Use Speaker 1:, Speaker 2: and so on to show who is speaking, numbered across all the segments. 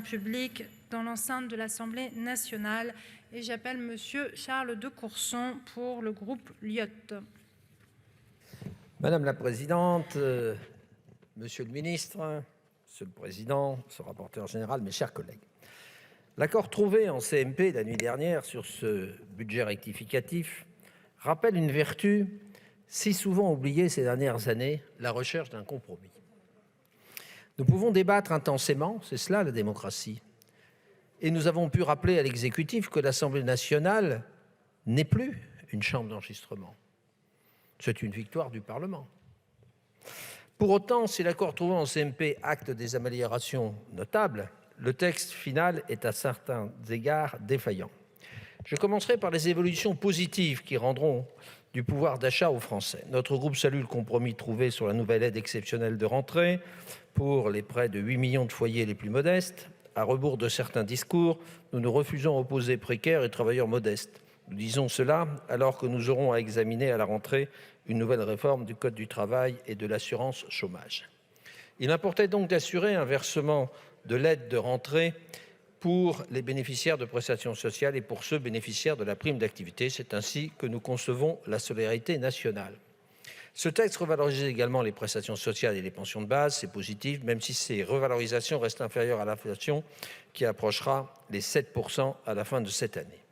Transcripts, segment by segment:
Speaker 1: public dans l'enceinte de l'Assemblée nationale. Et j'appelle Monsieur Charles de Courson pour le groupe Lyot.
Speaker 2: Madame la Présidente, Monsieur le Ministre, Monsieur le Président, Monsieur le rapporteur général, mes chers collègues. L'accord trouvé en CMP la nuit dernière sur ce budget rectificatif rappelle une vertu si souvent oubliée ces dernières années, la recherche d'un compromis. Nous pouvons débattre intensément, c'est cela la démocratie. Et nous avons pu rappeler à l'exécutif que l'Assemblée nationale n'est plus une chambre d'enregistrement. C'est une victoire du Parlement. Pour autant, si l'accord trouvé en CMP acte des améliorations notables, le texte final est à certains égards défaillant. Je commencerai par les évolutions positives qui rendront du pouvoir d'achat aux Français. Notre groupe salue le compromis trouvé sur la nouvelle aide exceptionnelle de rentrée pour les près de 8 millions de foyers les plus modestes. À rebours de certains discours, nous nous refusons à opposer précaires et travailleurs modestes. Nous disons cela alors que nous aurons à examiner à la rentrée une nouvelle réforme du Code du travail et de l'assurance chômage. Il importait donc d'assurer un versement de l'aide de rentrée pour les bénéficiaires de prestations sociales et pour ceux bénéficiaires de la prime d'activité. C'est ainsi que nous concevons la solidarité nationale. Ce texte revalorise également les prestations sociales et les pensions de base, c'est positif, même si ces revalorisations restent inférieures à l'inflation qui approchera les 7% à la fin de cette année.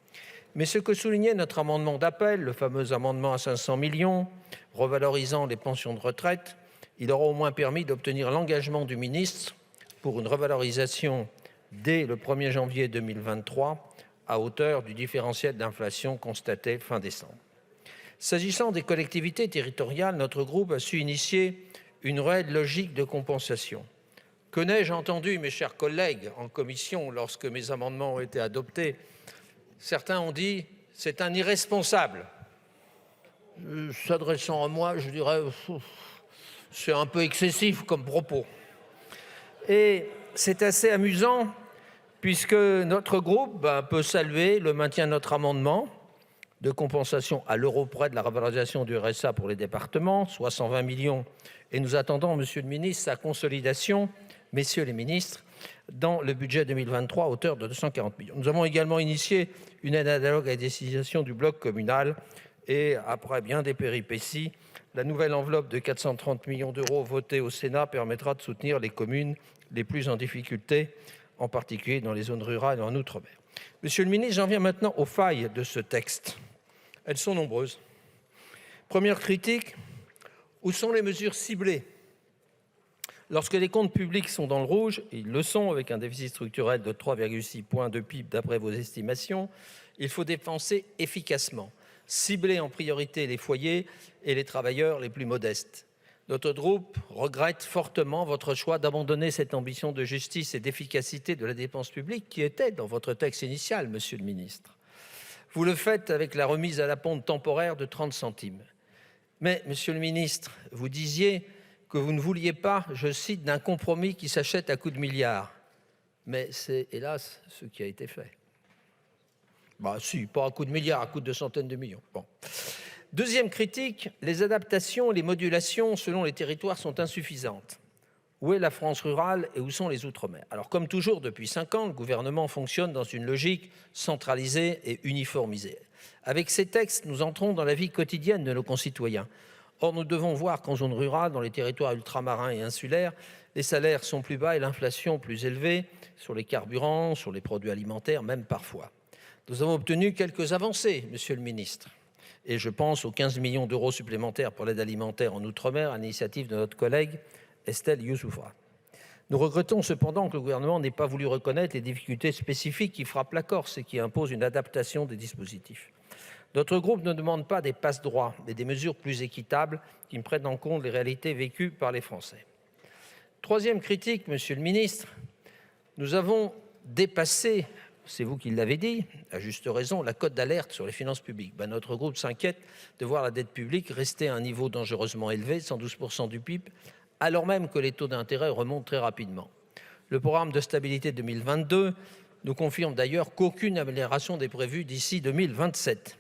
Speaker 2: Mais ce que soulignait notre amendement d'appel, le fameux amendement à 500 millions, revalorisant les pensions de retraite, il aura au moins permis d'obtenir l'engagement du ministre pour une revalorisation dès le 1er janvier 2023 à hauteur du différentiel d'inflation constaté fin décembre. S'agissant des collectivités territoriales, notre groupe a su initier une réelle logique de compensation. Que n'ai-je entendu, mes chers collègues, en commission, lorsque mes amendements ont été adoptés? Certains ont dit « c'est un irresponsable ». S'adressant à moi, je dirais « c'est un peu excessif comme propos ». Et c'est assez amusant puisque notre groupe peut saluer le maintien de notre amendement de compensation à l'euro près de la revalorisation du RSA pour les départements, soit 120 millions. Et nous attendons, Monsieur le Ministre, sa consolidation, Messieurs les ministres, dans le budget 2023 à hauteur de 240 millions. Nous avons également initié une aide analogue à la destination du bloc communal et, après bien des péripéties, la nouvelle enveloppe de 430 millions d'euros votée au Sénat permettra de soutenir les communes les plus en difficulté, en particulier dans les zones rurales et en outre-mer. Monsieur le ministre, j'en viens maintenant aux failles de ce texte. Elles sont nombreuses. Première critique, où sont les mesures ciblées? Lorsque les comptes publics sont dans le rouge, et ils le sont avec un déficit structurel de 3,6 points de PIB d'après vos estimations, il faut dépenser efficacement, cibler en priorité les foyers et les travailleurs les plus modestes. Notre groupe regrette fortement votre choix d'abandonner cette ambition de justice et d'efficacité de la dépense publique qui était dans votre texte initial, Monsieur le ministre. Vous le faites avec la remise à la pompe temporaire de 30 centimes. Mais, Monsieur le ministre, vous disiez que vous ne vouliez pas, je cite, d'un compromis qui s'achète à coups de milliards. Mais c'est, hélas, ce qui a été fait. Si, pas à coups de milliards, à coups de centaines de millions. Bon. Deuxième critique, les adaptations et les modulations selon les territoires sont insuffisantes. Où est la France rurale et où sont les Outre-mer? Alors, comme toujours depuis 5 ans, le gouvernement fonctionne dans une logique centralisée et uniformisée. Avec ces textes, nous entrons dans la vie quotidienne de nos concitoyens. Or, nous devons voir qu'en zone rurale, dans les territoires ultramarins et insulaires, les salaires sont plus bas et l'inflation plus élevée sur les carburants, sur les produits alimentaires, même parfois. Nous avons obtenu quelques avancées, Monsieur le ministre. Et je pense aux 15 millions d'euros supplémentaires pour l'aide alimentaire en Outre-mer, à l'initiative de notre collègue Estelle Youssouffa. Nous regrettons cependant que le gouvernement n'ait pas voulu reconnaître les difficultés spécifiques qui frappent la Corse et qui imposent une adaptation des dispositifs. Notre groupe ne demande pas des passe-droits, mais des mesures plus équitables qui prennent en compte les réalités vécues par les Français. Troisième critique, Monsieur le ministre, nous avons dépassé, c'est vous qui l'avez dit, à juste raison, la cote d'alerte sur les finances publiques. Notre groupe s'inquiète de voir la dette publique rester à un niveau dangereusement élevé, 112% du PIB, alors même que les taux d'intérêt remontent très rapidement. Le programme de stabilité 2022 nous confirme d'ailleurs qu'aucune amélioration n'est prévue d'ici 2027.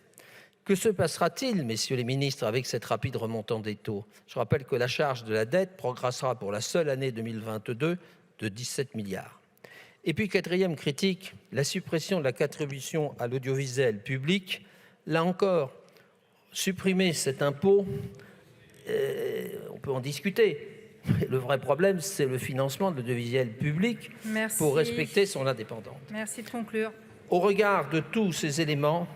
Speaker 2: Que se passera-t-il, messieurs les ministres, avec cette rapide remontante des taux? Je rappelle que la charge de la dette progressera pour la seule année 2022 de 17 milliards. Et puis, quatrième critique, la suppression de la contribution à l'audiovisuel public. Là encore, supprimer cet impôt, on peut en discuter. Le vrai problème, c'est le financement de l'audiovisuel public pour respecter son indépendance.
Speaker 1: Merci de conclure.
Speaker 2: Au regard de tous ces éléments,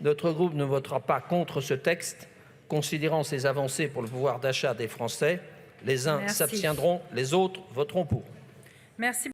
Speaker 2: notre groupe ne votera pas contre ce texte, considérant ses avancées pour le pouvoir d'achat des Français. Les uns s'abstiendront, les autres voteront pour.
Speaker 1: Merci.